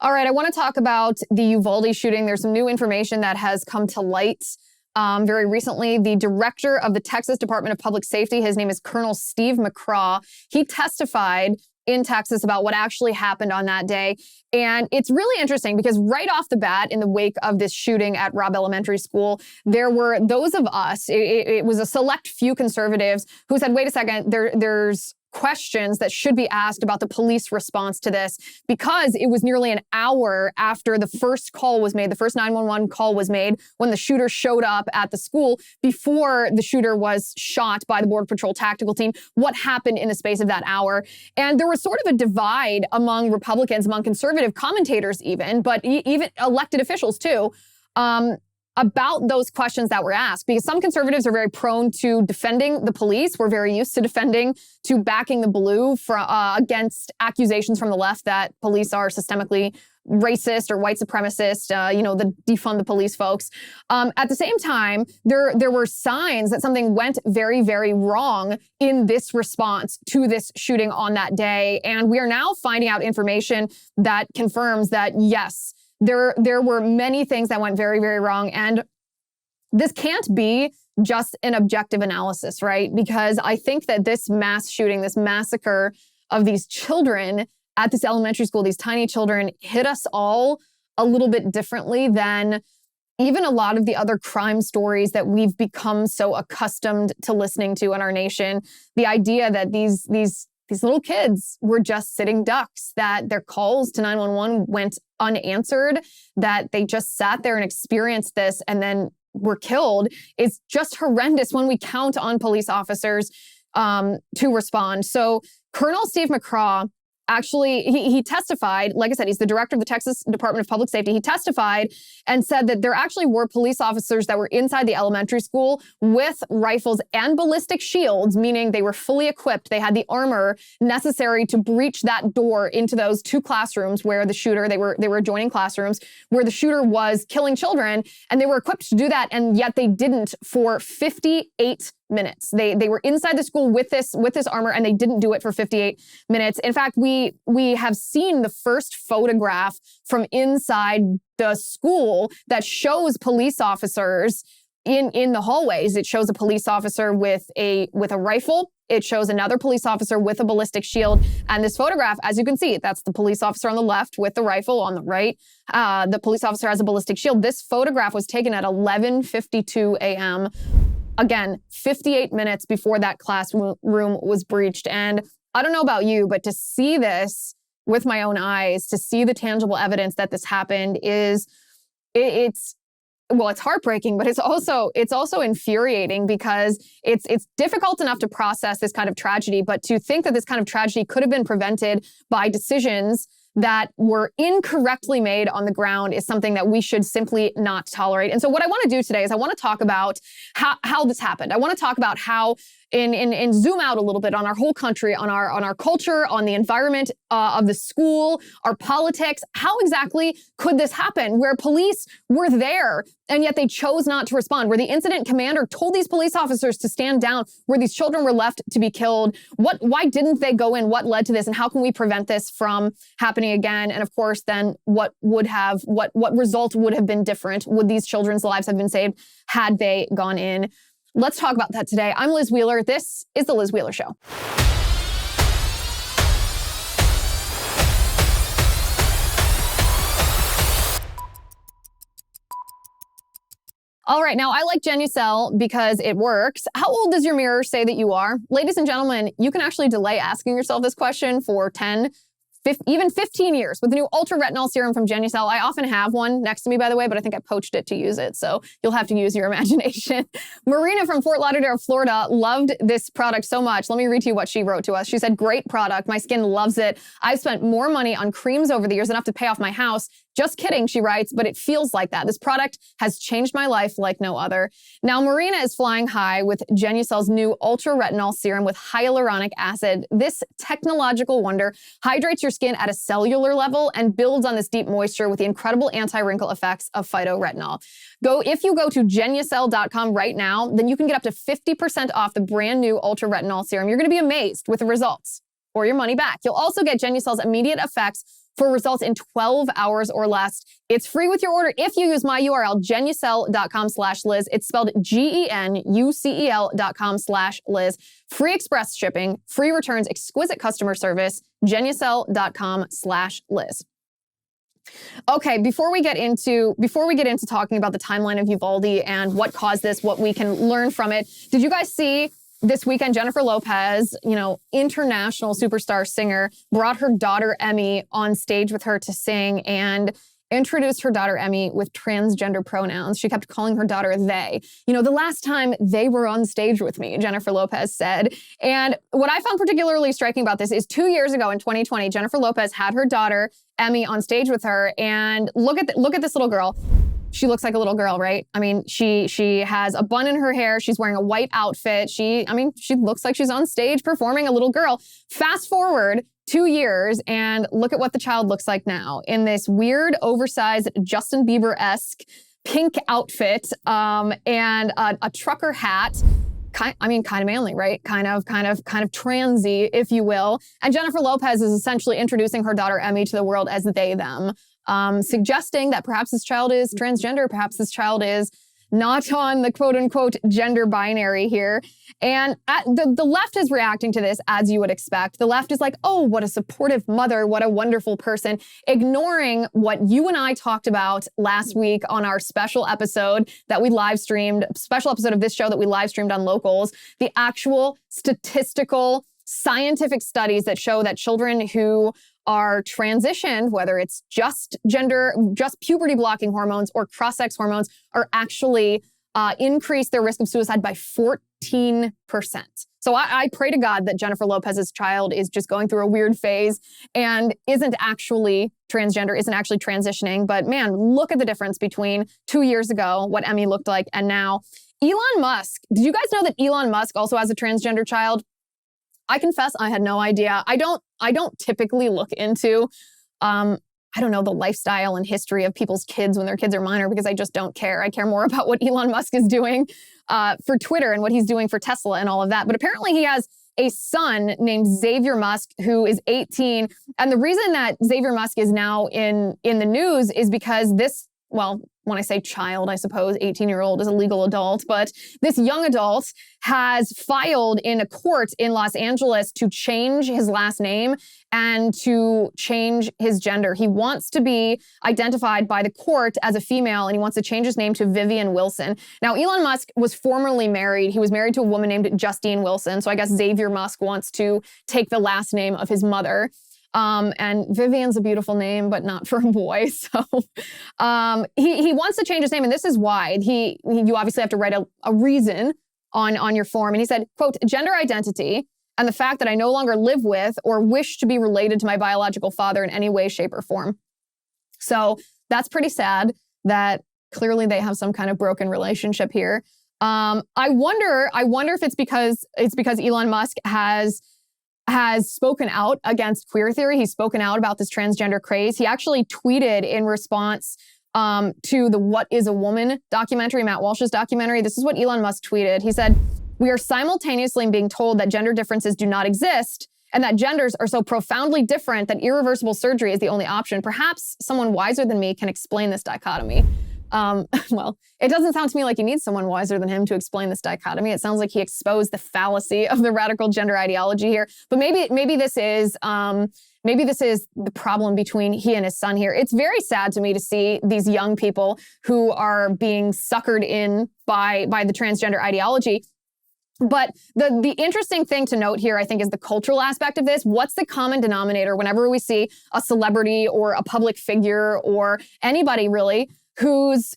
All right, I want to talk about the Uvalde shooting. There's some new information that has come to light very recently. The director of the Texas Department of Public Safety, his name is Colonel Steve McCraw. He testified in Texas about what actually happened on that day. And it's really interesting because right off the bat, in the wake of this shooting at Robb Elementary School, there were those of us, it was a select few conservatives who said, wait a second, there's questions that should be asked about the police response to this, because it was nearly an hour after the first call was made, the first 911 call was made, when the shooter showed up at the school, before the shooter was shot by the Border Patrol tactical team. What happened in the space of that hour? And there was sort of a divide among Republicans, among conservative commentators even, but even elected officials too, about those questions that were asked, because some conservatives are very prone to defending the police. We're very used to backing the blue against accusations from the left that police are systemically racist or white supremacist, the defund the police folks. At the same time, there were signs that something went very, very wrong in this response to this shooting on that day. And we are now finding out information that confirms that, yes, there were many things that went very, very wrong. And this can't be just an objective analysis, right? Because I think that this mass shooting, this massacre of these children at this elementary school, these tiny children, hit us all a little bit differently than even a lot of the other crime stories that we've become so accustomed to listening to in our nation. The idea that these little kids were just sitting ducks, that their calls to 911 went unanswered, that they just sat there and experienced this and then were killed, is just horrendous when we count on police officers to respond. So Colonel Steve McCraw, actually, he testified, like I said, he's the director of the Texas Department of Public Safety. He testified and said that there actually were police officers that were inside the elementary school with rifles and ballistic shields, meaning they were fully equipped. They had the armor necessary to breach that door into those two classrooms where the shooter, they were adjoining classrooms, where the shooter was killing children, and they were equipped to do that, and yet they didn't for 58 minutes. They were inside the school with this armor, and they didn't do it for 58 minutes. In fact, we have seen the first photograph from inside the school that shows police officers in the hallways. It shows a police officer with a rifle. It shows another police officer with a ballistic shield. And this photograph, as you can see, that's the police officer on the left with the rifle. On the right, the police officer has a ballistic shield. This photograph was taken at 11:52 a.m. Again, 58 minutes before that classroom was breached. And I don't know about you, but to see this with my own eyes, to see the tangible evidence that this happened it's heartbreaking, but it's also infuriating, because it's difficult enough to process this kind of tragedy, but to think that this kind of tragedy could have been prevented by decisions that were incorrectly made on the ground is something that we should simply not tolerate. And so what I want to do today is I want to talk about how this happened. I want to talk about how, and zoom out a little bit on our whole country, on our culture, on the environment of the school, our politics. How exactly could this happen, where police were there and yet they chose not to respond, where the incident commander told these police officers to stand down, where these children were left to be killed? Why didn't they go in? What led to this? And how can we prevent this from happening again? And of course, then what result would have been different? Would these children's lives have been saved had they gone in? Let's talk about that today. I'm Liz Wheeler. This is The Liz Wheeler Show. All right, now I like Genucel because it works. How old does your mirror say that you are? Ladies and gentlemen, you can actually delay asking yourself this question for 10, even 15 years with the new Ultra Retinol Serum from Genucel. I often have one next to me, by the way, but I think I poached it to use it, so you'll have to use your imagination. Marina from Fort Lauderdale, Florida, loved this product so much. Let me read to you what she wrote to us. She said, "Great product. My skin loves it. I've spent more money on creams over the years enough to pay off my house. Just kidding," she writes, "but it feels like that. This product has changed my life like no other." Now, Marina is flying high with Genucel's new Ultra Retinol Serum with hyaluronic acid. This technological wonder hydrates your skin at a cellular level and builds on this deep moisture with the incredible anti-wrinkle effects of phytoretinol. If you go to Genucel.com right now, then you can get up to 50% off the brand new Ultra Retinol Serum. You're going to be amazed with the results, or your money back. You'll also get Genucel's immediate effects for results in 12 hours or less. It's free with your order if you use my URL, genucel.com/Liz. It's spelled GENUCEL.com/Liz. Free express shipping, free returns, exquisite customer service, genucel.com/Liz. Okay, before we get into talking about the timeline of Uvalde and what caused this, what we can learn from it, did you guys see this weekend, Jennifer Lopez, international superstar singer, brought her daughter Emmy on stage with her to sing and introduced her daughter Emmy with transgender pronouns. She kept calling her daughter they. The last time they were on stage with me, Jennifer Lopez said. And what I found particularly striking about this is 2 years ago in 2020, Jennifer Lopez had her daughter Emmy on stage with her. And look at this little girl. She looks like a little girl, right? I mean, she has a bun in her hair. She's wearing a white outfit. She looks like she's on stage performing a little girl. Fast forward 2 years and look at what the child looks like now in this weird, oversized Justin Bieber-esque pink outfit and a trucker hat. Kind of manly, right? Kind of transy, if you will. And Jennifer Lopez is essentially introducing her daughter Emmy to the world as they, them. Suggesting that perhaps this child is transgender, perhaps this child is not on the quote-unquote gender binary here. And the left is reacting to this as you would expect. The left is like, oh, what a supportive mother, what a wonderful person, ignoring what you and I talked about last week on our special episode that we live streamed, special episode of this show that we live streamed on Locals, the actual statistical scientific studies that show that children who are transitioned, whether it's just puberty blocking hormones or cross-sex hormones, are actually increase their risk of suicide by 14%. So I pray to God that Jennifer Lopez's child is just going through a weird phase and isn't actually transgender, isn't actually transitioning. But man, look at the difference between 2 years ago, what Emmy looked like, and now. Elon Musk. Did you guys know that Elon Musk also has a transgender child? I confess I had no idea. I don't typically look into, the lifestyle and history of people's kids when their kids are minor because I just don't care. I care more about what Elon Musk is doing for Twitter and what he's doing for Tesla and all of that. But apparently he has a son named Xavier Musk who is 18. And the reason that Xavier Musk is now in the news is because when I say child, I suppose 18-year-old is a legal adult, but this young adult has filed in a court in Los Angeles to change his last name and to change his gender. He wants to be identified by the court as a female, and he wants to change his name to Vivian Wilson. Now, Elon Musk was formerly married. He was married to a woman named Justine Wilson, so I guess Xavier Musk wants to take the last name of his mother. And Vivian's a beautiful name, but not for a boy. So he wants to change his name, and this is why. You obviously have to write a reason on your form. And he said, quote, gender identity and the fact that I no longer live with or wish to be related to my biological father in any way, shape, or form. So that's pretty sad that clearly they have some kind of broken relationship here. I wonder if it's because Elon Musk has spoken out against queer theory. He's spoken out about this transgender craze. He actually tweeted in response to the What is a Woman documentary, Matt Walsh's documentary. This is what Elon Musk tweeted. He said, we are simultaneously being told that gender differences do not exist and that genders are so profoundly different that irreversible surgery is the only option. Perhaps someone wiser than me can explain this dichotomy. Well, it doesn't sound to me like he needs someone wiser than him to explain this dichotomy. It sounds like he exposed the fallacy of the radical gender ideology here. But maybe this is the problem between he and his son here. It's very sad to me to see these young people who are being suckered in by the transgender ideology. But the interesting thing to note here, I think, is the cultural aspect of this. What's the common denominator whenever we see a celebrity or a public figure or anybody really whose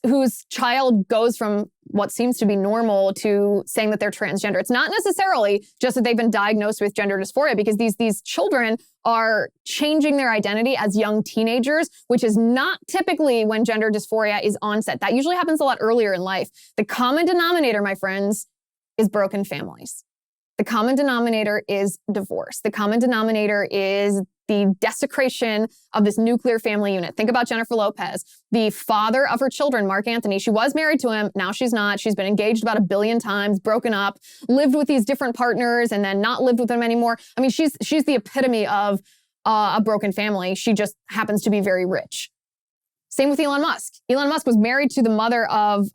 child goes from what seems to be normal to saying that they're transgender? It's not necessarily just that they've been diagnosed with gender dysphoria, because these children are changing their identity as young teenagers, which is not typically when gender dysphoria is onset. That usually happens a lot earlier in life. The common denominator, my friends, is broken families. The common denominator is divorce. The common denominator is the desecration of this nuclear family unit. Think about Jennifer Lopez, the father of her children, Mark Anthony. She was married to him. Now she's not. She's been engaged about 1 billion times, broken up, lived with these different partners, and then not lived with them anymore. I mean, she's the epitome of a broken family. She just happens to be very rich. Same with Elon Musk. Elon Musk was married to the mother of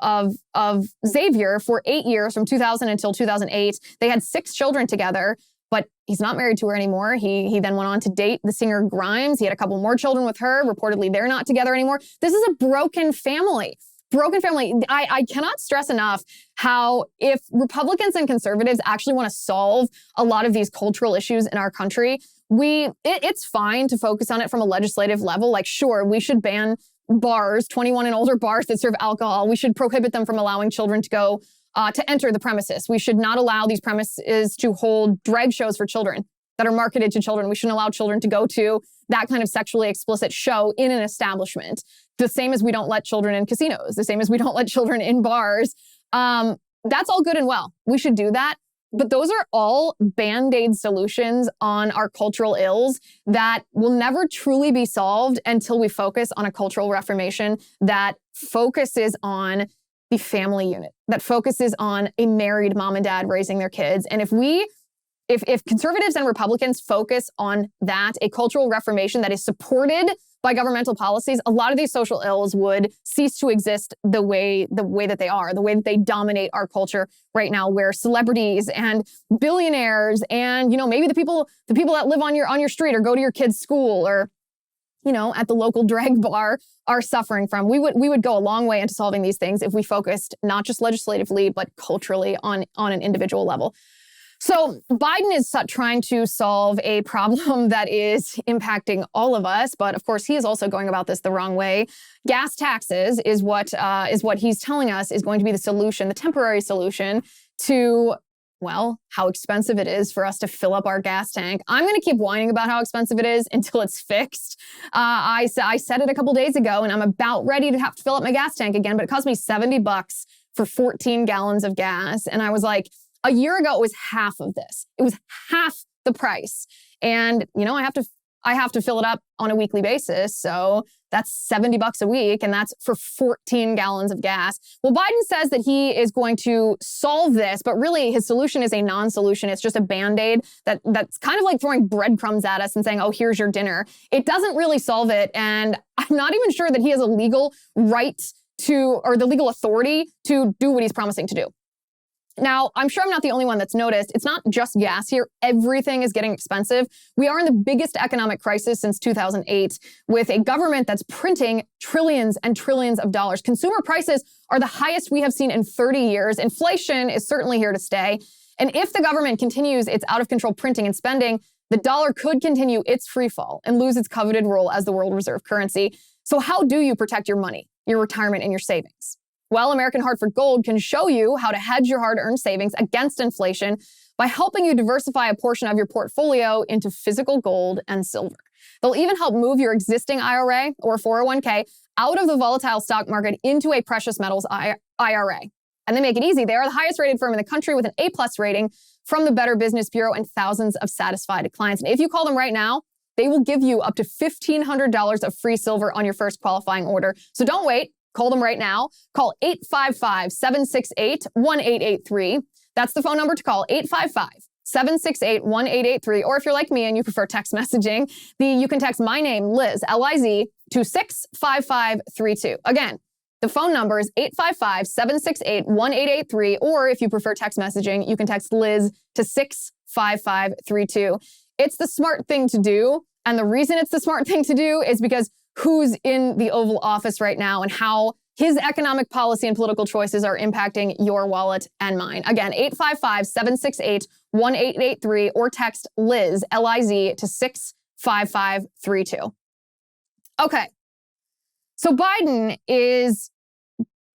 Xavier for 8 years, from 2000 until 2008. They had 6 children together, but he's not married to her anymore. He then went on to date the singer Grimes. He had a couple more children with her. Reportedly, they're not together anymore. This is a broken family. Broken family. I cannot stress enough how if Republicans and conservatives actually want to solve a lot of these cultural issues in our country, it's fine to focus on it from a legislative level. Like, sure, we should ban bars, 21 and older bars that serve alcohol. We should prohibit them from allowing children to go to enter the premises. We should not allow these premises to hold drag shows for children that are marketed to children. We shouldn't allow children to go to that kind of sexually explicit show in an establishment. The same as we don't let children in casinos. The same as we don't let children in bars. That's all good and well. We should do that. But those are all Band-Aid solutions on our cultural ills that will never truly be solved until we focus on a cultural reformation that focuses on the family unit, that focuses on a married mom and dad raising their kids. And if conservatives and Republicans focus on that, a cultural reformation that is supported by governmental policies, a lot of these social ills would cease to exist the way that they are, the way that they dominate our culture right now, where celebrities and billionaires and, maybe the people that live on your street or go to your kid's school or, at the local drag bar are suffering from. We would go a long way into solving these things if we focused not just legislatively, but culturally on an individual level. So Biden is trying to solve a problem that is impacting all of us, but of course he is also going about this the wrong way. Gas taxes is what he's telling us is going to be the solution, the temporary solution to, well, how expensive it is for us to fill up our gas tank. I'm going to keep whining about how expensive it is until it's fixed. I said it a couple days ago, and I'm about ready to have to fill up my gas tank again, but it cost me $70 for 14 gallons of gas, and I was like, a year ago, it was half of this. It was half the price. And, I have to fill it up on a weekly basis. So that's $70 a week. And that's for 14 gallons of gas. Well, Biden says that he is going to solve this, but really his solution is a non-solution. It's just a Band-Aid that's kind of like throwing breadcrumbs at us and saying, oh, here's your dinner. It doesn't really solve it. And I'm not even sure that he has a legal right or the legal authority to do what he's promising to do. Now, I'm sure I'm not the only one that's noticed. It's not just gas here. Everything is getting expensive. We are in the biggest economic crisis since 2008 with a government that's printing trillions and trillions of dollars. Consumer prices are the highest we have seen in 30 years. Inflation is certainly here to stay. And if the government continues its out-of-control printing and spending, the dollar could continue its free fall and lose its coveted role as the world reserve currency. So how do you protect your money, your retirement, and your savings? Well, American Hartford Gold can show you how to hedge your hard-earned savings against inflation by helping you diversify a portion of your portfolio into physical gold and silver. They'll even help move your existing IRA or 401k out of the volatile stock market into a precious metals IRA. And they make it easy. They are the highest rated firm in the country with an A+ rating from the Better Business Bureau and thousands of satisfied clients. And if you call them right now, they will give you up to $1,500 of free silver on your first qualifying order. So don't wait. Call them right now. Call 855-768-1883. That's the phone number to call, 855-768-1883. Or if you're like me and you prefer text messaging, you can text my name, Liz, L-I-Z, to 65532. Again, the phone number is 855-768-1883. Or if you prefer text messaging, you can text Liz to 65532. It's the smart thing to do. And the reason it's the smart thing to do is because who's in the Oval Office right now and how his economic policy and political choices are impacting your wallet and mine. Again, 855-768-1883 or text Liz, L-I-Z, to 65532. Okay, so Biden is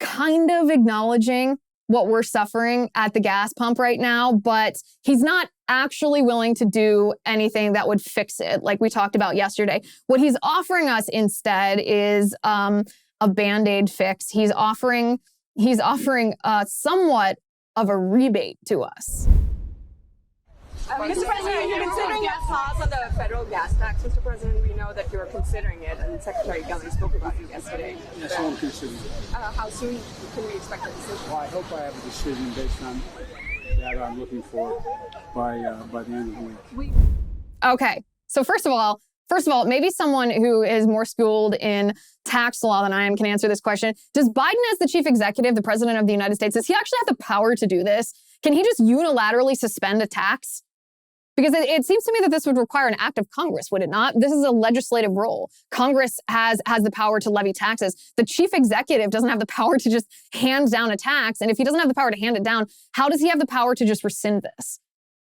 kind of acknowledging what we're suffering at the gas pump right now, but he's not actually willing to do anything that would fix it, like we talked about yesterday. What he's offering us instead is a Band-Aid fix. He's offering somewhat of a rebate to us. Mr. President, are you considering a pause on the federal gas tax, Mr. President? We know that you're considering it, and Secretary Gelly spoke about it yesterday. Yes, I'm considering it. How soon can we expect a decision? Well, I hope I have a decision based on that I'm looking for by the end of the week. Okay, so first of all, First of all, maybe someone who is more schooled in tax law than I am can answer this question. Does Biden, as the chief executive, the president of the United States, does he actually have the power to do this? Can he just unilaterally suspend a tax? Because it seems to me that this would require an act of Congress, would it not? This is a legislative role. Congress has the power to levy taxes. The chief executive doesn't have the power to just hand down a tax. And if he doesn't have the power to hand it down, how does he have the power to just rescind this?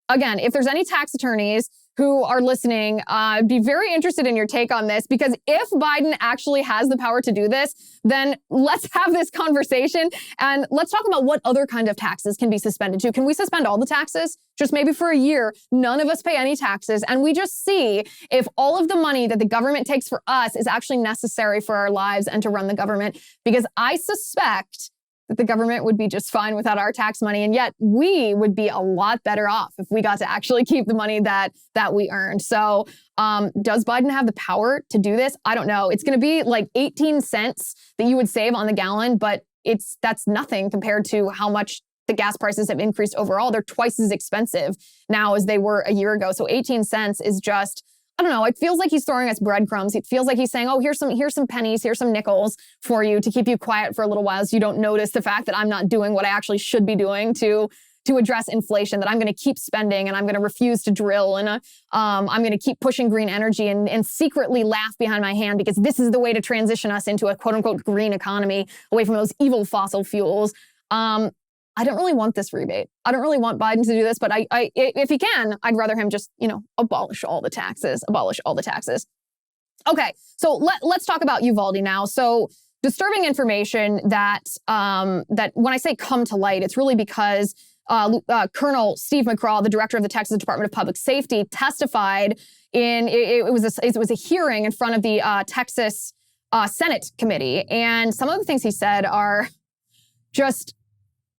Again, if there's any tax attorneys who are listening, I'd be very interested in your take on this, because if Biden actually has the power to do this, then let's have this conversation and let's talk about what other kind of taxes can be suspended to. Can we suspend all the taxes? Just maybe for a year, none of us pay any taxes, and we just see if all of the money that the government takes for us is actually necessary for our lives and to run the government, because I suspect that the government would be just fine without our tax money. And yet we would be a lot better off if we got to actually keep the money that we earned. So does Biden have the power to do this? I don't know. It's going to be like 18 cents that you would save on the gallon, but that's nothing compared to how much the gas prices have increased overall. They're twice as expensive now as they were a year ago. So 18 cents is just, I don't know, it feels like he's throwing us breadcrumbs. It feels like he's saying, oh, here's some pennies, here's some nickels for you to keep you quiet for a little while so you don't notice the fact that I'm not doing what I actually should be doing to address inflation, that I'm going to keep spending and I'm going to refuse to drill and I'm going to keep pushing green energy and secretly laugh behind my hand because this is the way to transition us into a quote unquote green economy away from those evil fossil fuels. I don't really want this rebate. I don't really want Biden to do this, but if he can, I'd rather him just, abolish all the taxes. Okay, so let's talk about Uvalde now. So disturbing information that when I say come to light, it's really because Colonel Steve McCraw, the director of the Texas Department of Public Safety, testified in it was a hearing in front of the Texas Senate committee, and some of the things he said are just.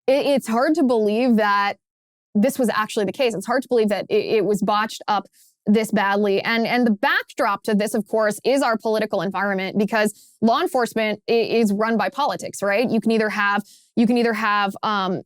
It's hard to believe that this was actually the case. It's hard to believe that it was botched up this badly. And the backdrop to this, of course, is our political environment, because law enforcement is run by politics, right? You can either have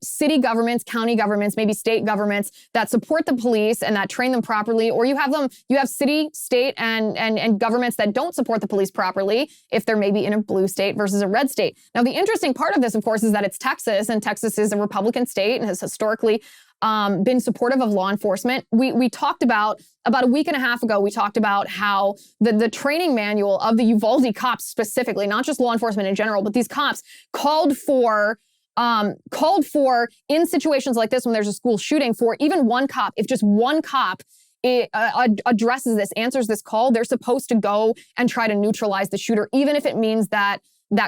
city governments, county governments, maybe state governments that support the police and that train them properly, or you have city, state, and governments that don't support the police properly if they're maybe in a blue state versus a red state. Now, the interesting part of this, of course, is that it's Texas, and Texas is a Republican state and has historically been supportive of law enforcement. We talked about a week and a half ago, we talked about how the training manual of the Uvalde cops specifically, not just law enforcement in general, but these cops called for in situations like this when there's a school shooting for even one cop, if just one cop addresses this, answers this call, they're supposed to go and try to neutralize the shooter, even if it means that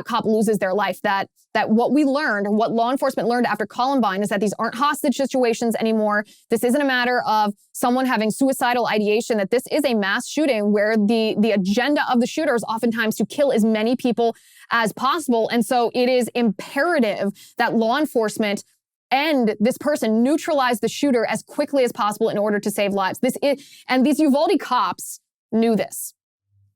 cop loses their life. That what we learned, or what law enforcement learned after Columbine, is that these aren't hostage situations anymore. This isn't a matter of someone having suicidal ideation, that this is a mass shooting where the agenda of the shooter is oftentimes to kill as many people as possible. And so it is imperative that law enforcement end this person, neutralize the shooter as quickly as possible in order to save lives. And these Uvalde cops knew this.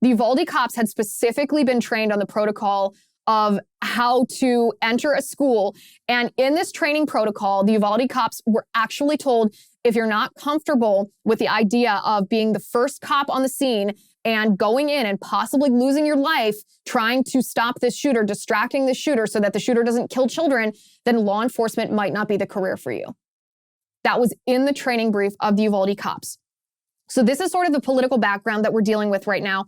The Uvalde cops had specifically been trained on the protocol of how to enter a school. And in this training protocol, the Uvalde cops were actually told, if you're not comfortable with the idea of being the first cop on the scene and going in and possibly losing your life trying to stop this shooter, distracting the shooter so that the shooter doesn't kill children, then law enforcement might not be the career for you. That was in the training brief of the Uvalde cops. So this is sort of the political background that we're dealing with right now.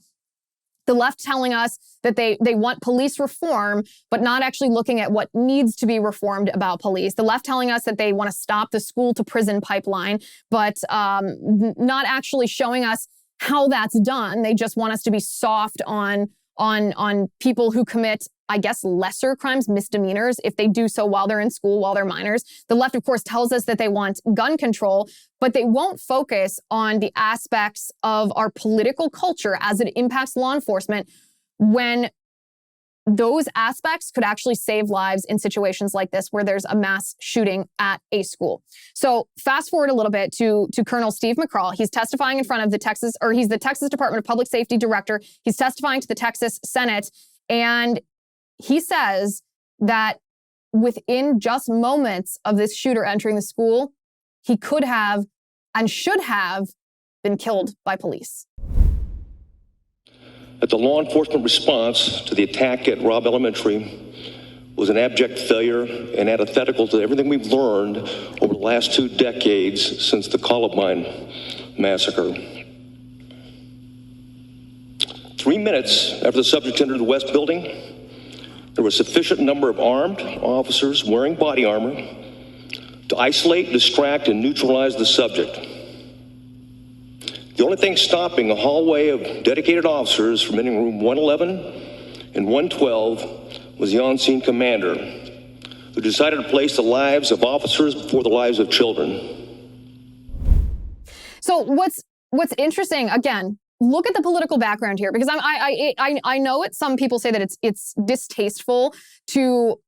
The left telling us that they want police reform, but not actually looking at what needs to be reformed about police. The left telling us that they want to stop the school to prison pipeline, but not actually showing us how that's done. They just want us to be soft on people who commit, I guess, lesser crimes, misdemeanors, if they do so while they're in school, while they're minors. The left, of course, tells us that they want gun control, but they won't focus on the aspects of our political culture as it impacts law enforcement, when those aspects could actually save lives in situations like this where there's a mass shooting at a school. So fast forward a little bit to Colonel Steve McCraw. He's testifying in front of he's the Texas Department of Public Safety director. He's testifying to the Texas Senate, and he says that within just moments of this shooter entering the school, he could have and should have been killed by police. that the law enforcement response to the attack at Robb Elementary was an abject failure and antithetical to everything we've learned over the last 2 decades since the Columbine massacre. 3 minutes after the subject entered the West Building, there was a sufficient number of armed officers wearing body armor to isolate, distract, and neutralize the subject. The only thing stopping a hallway of dedicated officers from entering room 111 and 112 was the on-scene commander, who decided to place the lives of officers before the lives of children. So what's interesting, again, look at the political background here, because I know some people say that it's distasteful to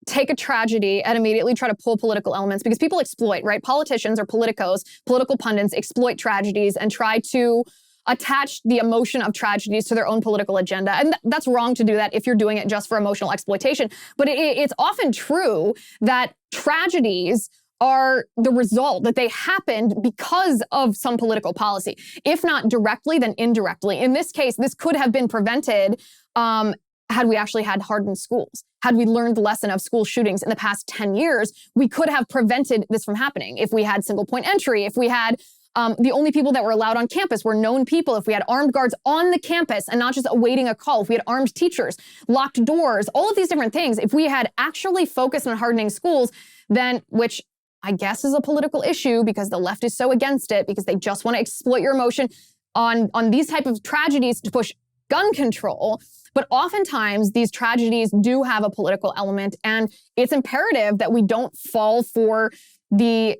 take a tragedy and immediately try to pull political elements, because people exploit, right? Politicians or politicos, political pundits exploit tragedies and try to attach the emotion of tragedies to their own political agenda. And that's wrong to do that if you're doing it just for emotional exploitation. But it's often true that tragedies are the result, that they happened because of some political policy. If not directly, then indirectly. In this case, this could have been prevented had we actually had hardened schools. Had we learned the lesson of school shootings in the past 10 years, we could have prevented this from happening. If we had single point entry, if we had the only people that were allowed on campus were known people, if we had armed guards on the campus and not just awaiting a call, if we had armed teachers, locked doors, all of these different things, if we had actually focused on hardening schools, then, which I guess is a political issue because the left is so against it, because they just want to exploit your emotion on these type of tragedies to push gun control. But oftentimes these tragedies do have a political element, and it's imperative that we don't fall for the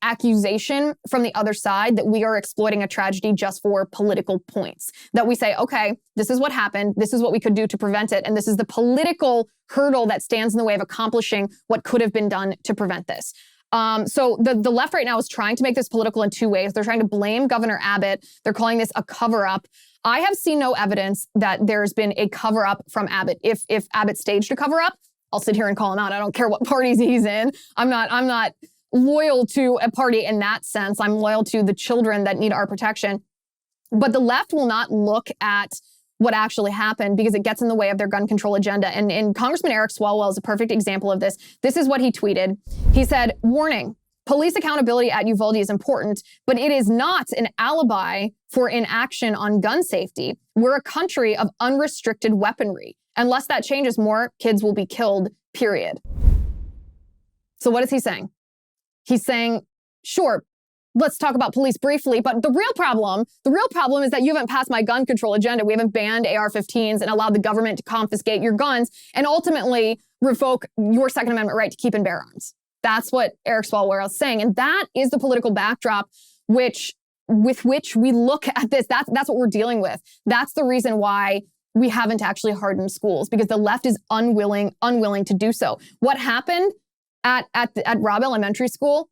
accusation from the other side that we are exploiting a tragedy just for political points. That we say, okay, this is what happened, this is what we could do to prevent it, and this is the political hurdle that stands in the way of accomplishing what could have been done to prevent this. So the left right now is trying to make this political in 2 ways. They're trying to blame Governor Abbott. They're calling this a cover-up. I have seen no evidence that there's been a cover-up from Abbott. If Abbott staged a cover-up, I'll sit here and call him out. I don't care what parties he's in. I'm not loyal to a party in that sense. I'm loyal to the children that need our protection. But the left will not look at what actually happened because it gets in the way of their gun control agenda. And Congressman Eric Swalwell is a perfect example of this. This is what he tweeted. He said, warning, police accountability at Uvalde is important, but it is not an alibi for inaction on gun safety. We're a country of unrestricted weaponry. Unless that changes, more kids will be killed, period. So what is he saying? He's saying, sure, let's talk about police briefly, but the real problem is that you haven't passed my gun control agenda. We haven't banned AR-15s and allowed the government to confiscate your guns and ultimately revoke your Second Amendment right to keep and bear arms. That's what Eric Swalwell is saying. And that is the political backdrop with which we look at this. That's what we're dealing with. That's the reason why we haven't actually hardened schools, because the left is unwilling to do so. What happened at Robb Elementary School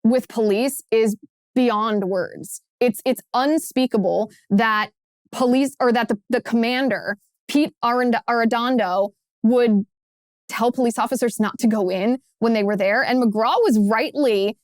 with police is beyond words. It's unspeakable that police, or that the commander, Pete Arredondo, would tell police officers not to go in when they were there. And McGraw was rightly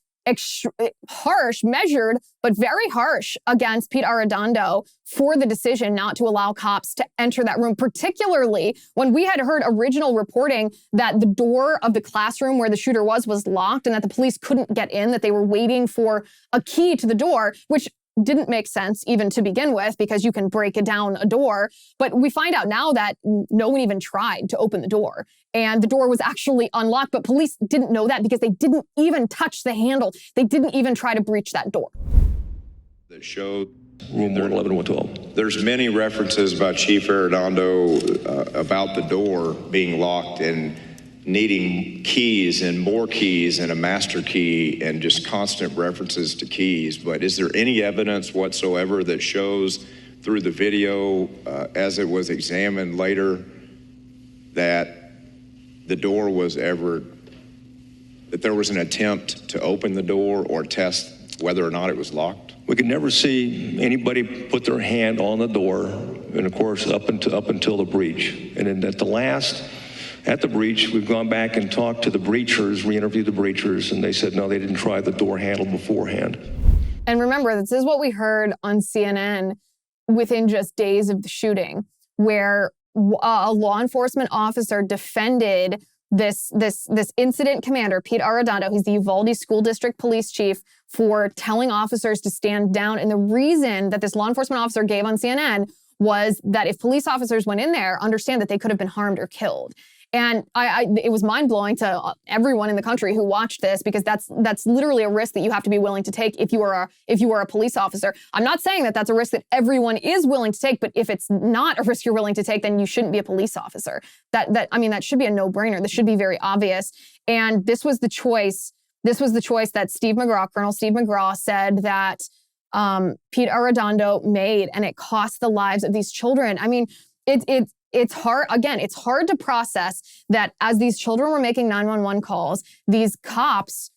harsh, measured, but very harsh against Pete Arredondo for the decision not to allow cops to enter that room, particularly when we had heard original reporting that the door of the classroom where the shooter was locked and that the police couldn't get in, that they were waiting for a key to the door, which didn't make sense even to begin with, because you can break down a door. But we find out now that no one even tried to open the door, and the door was actually unlocked, but police didn't know that because they didn't even touch the handle. They didn't even try to breach that door. That showed Room 111, 112. There's many references by Chief Arredondo about the door being locked and needing keys and more keys and a master key and just constant references to keys. But is there any evidence whatsoever that shows through the video as it was examined later that the door was ever, that there was an attempt to open the door or test whether or not it was locked? We could never see anybody put their hand on the door, and of course up until the breach. And then at the breach, we've gone back and talked to the breachers, re-interviewed the breachers, and they said no, they didn't try the door handle beforehand. And remember, this is what we heard on CNN within just days of the shooting, where a law enforcement officer defended this incident commander, Pete Arredondo. He's the Uvalde School District Police Chief, for telling officers to stand down. And the reason that this law enforcement officer gave on CNN was that if police officers went in there, understand that they could have been harmed or killed. And it was mind-blowing to everyone in the country who watched this, because that's literally a risk that you have to be willing to take if you are a police officer. I'm not saying that that's a risk that everyone is willing to take, but if it's not a risk you're willing to take, then you shouldn't be a police officer. That should be a no-brainer. This should be very obvious. And this was the choice. This was the choice that Colonel Steve McGraw said that Pete Arredondo made, and it cost the lives of these children. I mean, it's hard. Again, it's hard to process that as these children were making 911 calls, these cops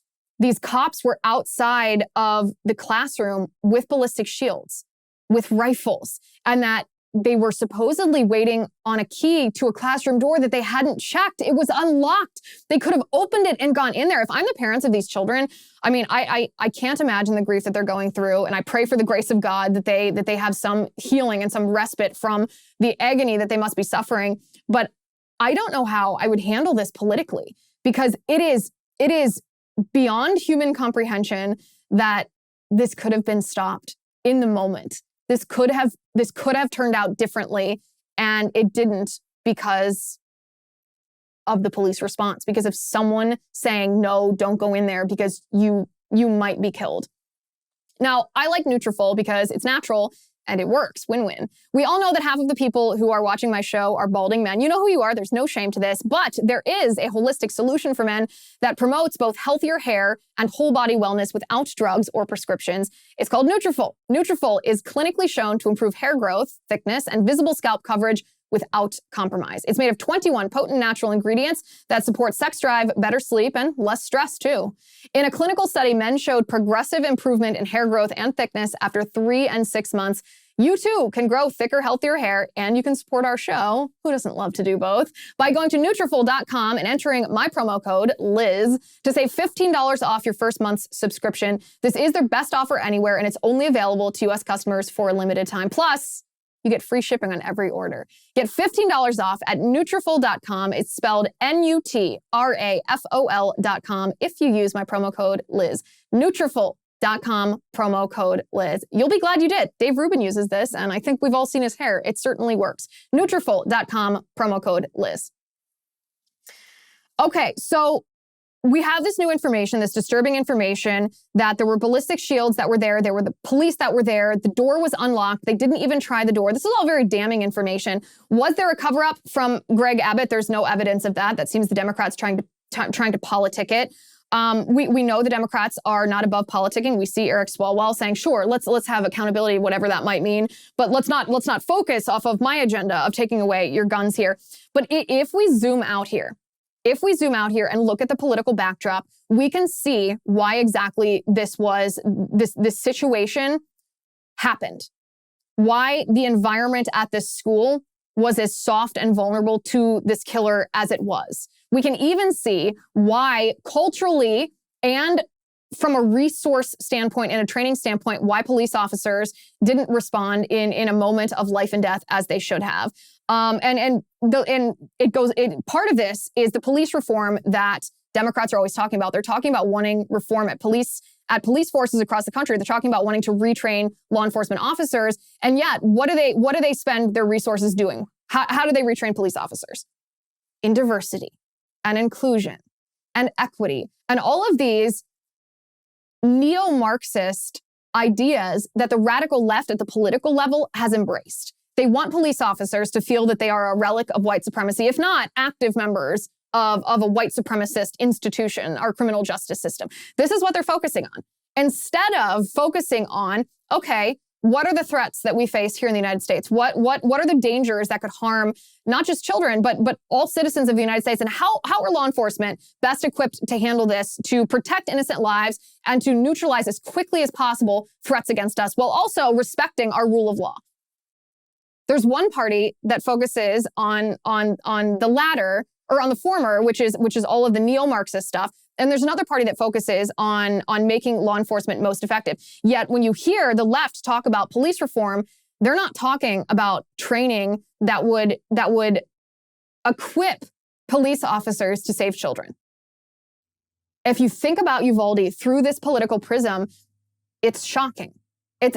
were outside of the classroom with ballistic shields, with rifles, and that they were supposedly waiting on a key to a classroom door that they hadn't checked. It was unlocked. They could have opened it and gone in there. If I'm the parents of these children, I mean, I can't imagine the grief that they're going through. And I pray for the grace of God that they have some healing and some respite from the agony that they must be suffering. But I don't know how I would handle this politically, because it is beyond human comprehension that this could have been stopped in the moment. This could have turned out differently, and it didn't, because of the police response, because of someone saying, no, don't go in there because you might be killed. Now, I like Nutrafol because it's natural and it works. Win-win. We all know that half of the people who are watching my show are balding men. You know who you are. There's no shame to this. But there is a holistic solution for men that promotes both healthier hair and whole body wellness without drugs or prescriptions. It's called Nutrafol. Nutrafol is clinically shown to improve hair growth, thickness, and visible scalp coverage without compromise. It's made of 21 potent natural ingredients that support sex drive, better sleep, and less stress too. In a clinical study, men showed progressive improvement in hair growth and thickness after 3 and 6 months. You too can grow thicker, healthier hair, and you can support our show. Who doesn't love to do both? By going to Nutrafol.com and entering my promo code Liz to save $15 off your first month's subscription. This is their best offer anywhere, and it's only available to U.S. customers for a limited time. Plus, you get free shipping on every order. Get $15 off at Nutrafol.com. It's spelled Nutrafol.com if you use my promo code Liz. Nutrafol.com, promo code Liz. You'll be glad you did. Dave Rubin uses this, and I think we've all seen his hair. It certainly works. Nutrafol.com, promo code Liz. Okay, so we have this new information, this disturbing information, that there were ballistic shields that were there. There were the police that were there. The door was unlocked. They didn't even try the door. This is all very damning information. Was there a cover-up from Greg Abbott? There's no evidence of that. That seems the Democrats trying to politic it. We know the Democrats are not above politicking. We see Eric Swalwell saying, sure, let's have accountability, whatever that might mean, but let's not focus off of my agenda of taking away your guns here. But if we zoom out here and look at the political backdrop, we can see why exactly this situation happened. Why the environment at this school was as soft and vulnerable to this killer as it was. We can even see why culturally and from a resource standpoint and a training standpoint, why police officers didn't respond in a moment of life and death as they should have. Part of this is the police reform that Democrats are always talking about. They're talking about wanting reform at police forces across the country. They're talking about wanting to retrain law enforcement officers. And yet, what do they spend their resources doing? How do they retrain police officers? In diversity and inclusion and equity and all of these neo-Marxist ideas that the radical left at the political level has embraced. They want police officers to feel that they are a relic of white supremacy, if not active members of a white supremacist institution, our criminal justice system. This is what they're focusing on. Instead of focusing on, okay, what are the threats that we face here in the United States? What are the dangers that could harm not just children, but all citizens of the United States? And how are law enforcement best equipped to handle this, to protect innocent lives and to neutralize as quickly as possible threats against us, while also respecting our rule of law? There's one party that focuses on the latter, or on the former, which is all of the neo-Marxist stuff. And there's another party that focuses on making law enforcement most effective. Yet when you hear the left talk about police reform, They're not talking about training that would equip police officers to save children. If you think about Uvalde through this political prism, it's shocking. It's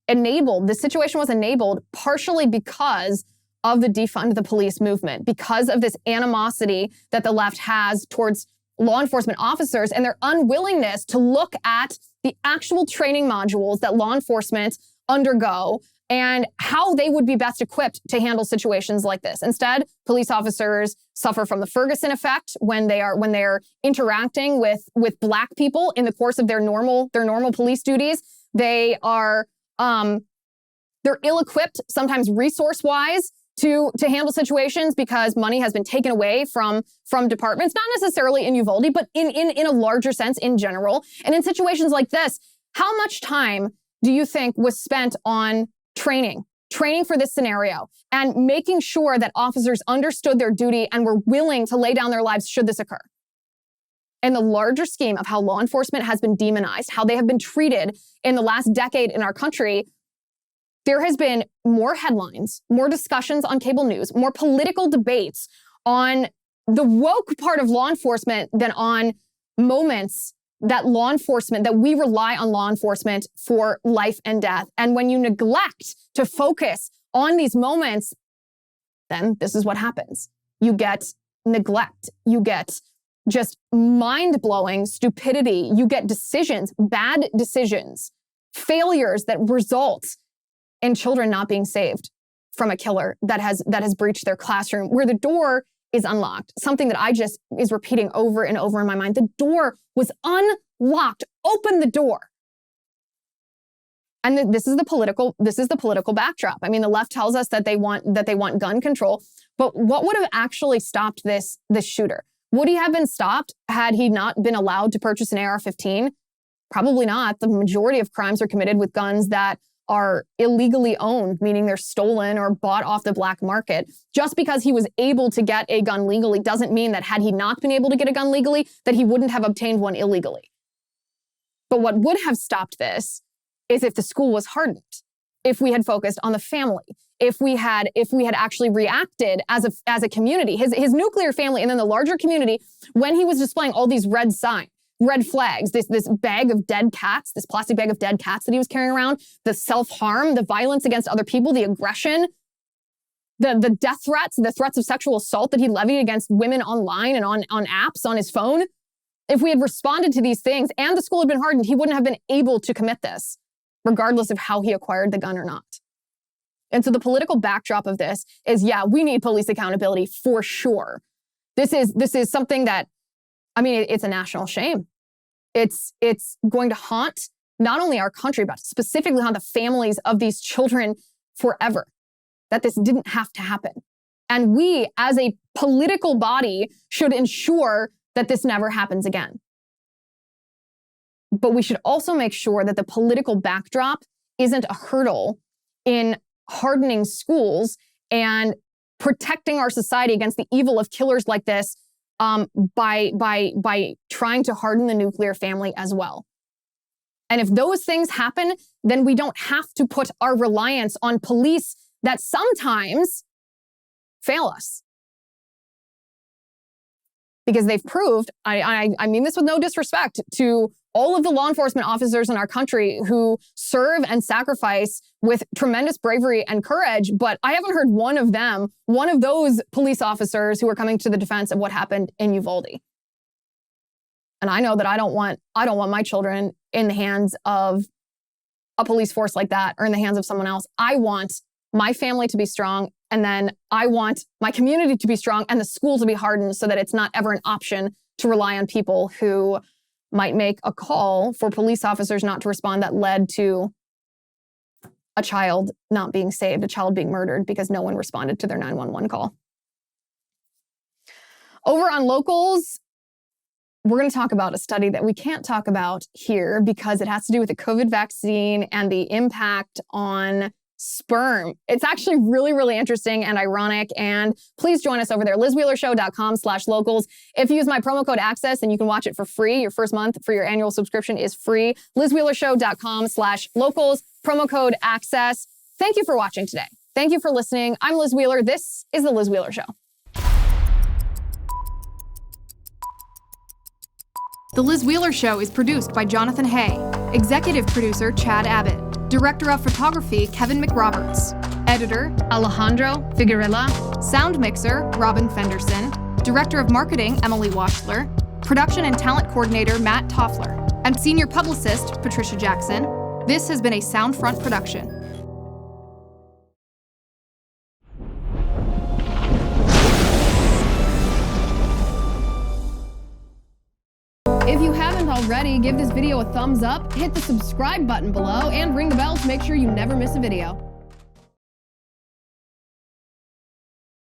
enabled. The situation was enabled partially because of the defund the police movement, because of this animosity that the left has towards law enforcement officers and their unwillingness to look at the actual training modules that law enforcement undergo and how they would be best equipped to handle situations like this. Instead, police officers suffer from the Ferguson effect when they're interacting with Black people in the course of their normal police duties. They're ill-equipped, sometimes resource-wise, to handle situations because money has been taken away from departments, not necessarily in Uvalde, but in a larger sense in general. And in situations like this, how much time do you think was spent on training for this scenario and making sure that officers understood their duty and were willing to lay down their lives should this occur? In the larger scheme of how law enforcement has been demonized, how they have been treated in the last decade in our country, there has been more headlines, more discussions on cable news, more political debates on the woke part of law enforcement than on moments that we rely on law enforcement for life and death. And when you neglect to focus on these moments, then this is what happens. You get neglect. You get just mind-blowing stupidity. You get decisions, bad decisions, failures that result in children not being saved from a killer that has breached their classroom, where the door is unlocked. Something that I just is repeating over and over in my mind. The door was unlocked. Open the door. And this is the political backdrop. I mean, the left tells us that they want gun control, but what would have actually stopped this shooter? Would he have been stopped had he not been allowed to purchase an AR-15? Probably not. The majority of crimes are committed with guns that are illegally owned, meaning they're stolen or bought off the black market. Just because he was able to get a gun legally doesn't mean that had he not been able to get a gun legally, that he wouldn't have obtained one illegally. But what would have stopped this is if the school was hardened, if we had focused on the family, if we had actually reacted as a community, his nuclear family and then the larger community, when he was displaying all these red flags, this bag of dead cats, this plastic bag of dead cats that he was carrying around, the self-harm, the violence against other people, the aggression, the death threats, the threats of sexual assault that he levied against women online and on apps on his phone. If we had responded to these things and the school had been hardened, he wouldn't have been able to commit this, regardless of how he acquired the gun or not. And so the political backdrop of this is, yeah, we need police accountability for sure. This is something that, I mean, it's a national shame. It's going to haunt not only our country, but specifically haunt the families of these children forever, that this didn't have to happen. And we, as a political body, should ensure that this never happens again. But we should also make sure that the political backdrop isn't a hurdle in hardening schools and protecting our society against the evil of killers like this by trying to harden the nuclear family as well. And if those things happen, then we don't have to put our reliance on police that sometimes fail us. Because they've proved, I mean this with no disrespect to all of the law enforcement officers in our country who serve and sacrifice with tremendous bravery and courage, but I haven't heard one of those police officers who are coming to the defense of what happened in Uvalde. And I know that I don't want my children in the hands of a police force like that or in the hands of someone else. I want my family to be strong, and then I want my community to be strong and the school to be hardened so that it's not ever an option to rely on people who might make a call for police officers not to respond that led to a child not being saved, a child being murdered because no one responded to their 911 call. Over on locals, we're going to talk about a study that we can't talk about here because it has to do with the COVID vaccine and the impact on sperm. It's actually really, really interesting and ironic. And please join us over there, LizWheelerShow.com/locals. If you use my promo code ACCESS, then you can watch it for free. Your first month for your annual subscription is free. LizWheelerShow.com/locals, promo code ACCESS. Thank you for watching today. Thank you for listening. I'm Liz Wheeler. This is The Liz Wheeler Show. The Liz Wheeler Show is produced by Jonathan Hay, executive producer Chad Abbott, director of photography Kevin McRoberts, editor Alejandro Figuerella, sound mixer Robin Fenderson, director of marketing Emily Washler, production and talent coordinator Matt Toffler, and senior publicist Patricia Jackson. This has been a Soundfront production. If you haven't already, give this video a thumbs up, hit the subscribe button below, and ring the bell to make sure you never miss a video.